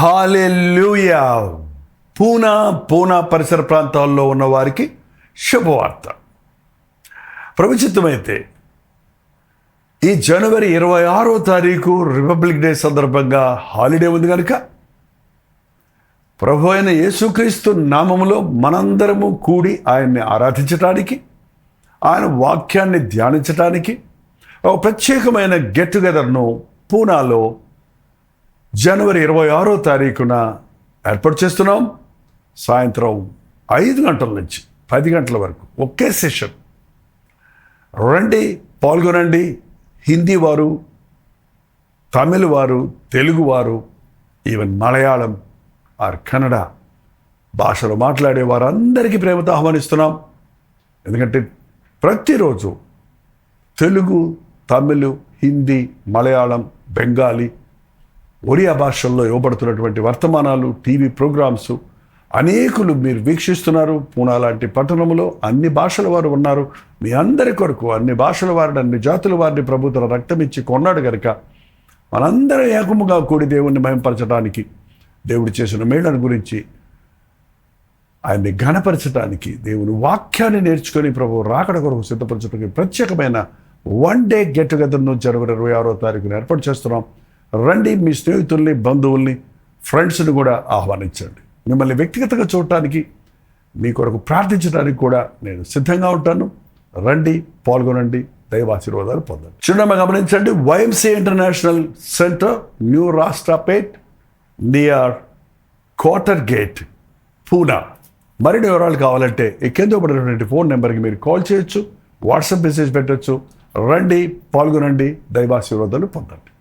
హల్లెలూయా. పూనా పరిసర ప్రాంతాల్లో ఉన్న వారికి శుభవార్త. ప్రభుచిత్తమైతే ఈ జనవరి 26వ తారీఖు రిపబ్లిక్ డే సందర్భంగా హాలిడే ఉంది కనుక ప్రభు అయిన యేసుక్రీస్తు నామములో మనందరము కూడి ఆయన్ని ఆరాధించటానికి, ఆయన వాక్యాన్ని ధ్యానించటానికి ఒక ప్రత్యేకమైన గెట్ టుగెదర్ను పూనాలో జనవరి 26వ తారీఖున ఏర్పాటు చేస్తున్నాం. సాయంత్రం 5 గంటల నుంచి 10 గంటల వరకు ఒకే సెషన్. రండి, పాల్గొనండి. హిందీ వారు, తమిళ వారు, తెలుగు వారు, ఈవెన్ మలయాళం ఆర్ కన్నడ భాషలో మాట్లాడే వారందరికీ ప్రేమతో ఆహ్వానిస్తున్నాం. ఎందుకంటే ప్రతిరోజు తెలుగు, తమిళ్, హిందీ, మలయాళం, బెంగాలీ, ఒరియా భాషల్లో ఇవ్వబడుతున్నటువంటి వర్తమానాలు, టీవీ ప్రోగ్రామ్స్ అనేకులు మీరు వీక్షిస్తున్నారు. పూనా లాంటి పట్టణంలో అన్ని భాషల వారు ఉన్నారు. మీ అందరి కొరకు అన్ని భాషల వారిని, అన్ని జాతుల వారిని ప్రభు తన రక్తం ఇచ్చి కొన్నాడు కనుక మనందరం ఏకముగా కూడి దేవుణ్ణి మహింపరచడానికి, దేవుడు చేసిన మేళ్లను గురించి ఆయన్ని ఘనపరచడానికి, దేవుని వాక్యాన్ని నేర్చుకొని ప్రభు రాకడ కొరకు సిద్ధపరచడానికి ప్రత్యేకమైన 1 డే గెట్ టుగెదర్ను జనవరి 26వ తారీఖున ఏర్పాటు చేస్తున్నాం. రండి, మీ స్నేహితుల్ని, బంధువుల్ని, ఫ్రెండ్స్ని కూడా ఆహ్వానించండి. మిమ్మల్ని వ్యక్తిగతంగా చూడటానికి, మీ కొరకు ప్రార్థించడానికి కూడా నేను సిద్ధంగా ఉంటాను. రండి, పాల్గొనండి, దైవాశీర్వాదాలు పొందండి. చిన్నగా గమనించండి, YMCA ఇంటర్నేషనల్ సెంటర్, న్యూ రాష్ట్రపేట్, నియర్ క్వార్టర్ గేట్, పూనా. మరిన్ని వివరాలు కావాలంటే ఈ కింద పడినటువంటి ఫోన్ నెంబర్కి మీరు కాల్ చేయొచ్చు, వాట్సాప్ మెసేజ్ పెట్టచ్చు. రండి, పాల్గొనండి, దైవాశీర్వాదాలు పొందండి.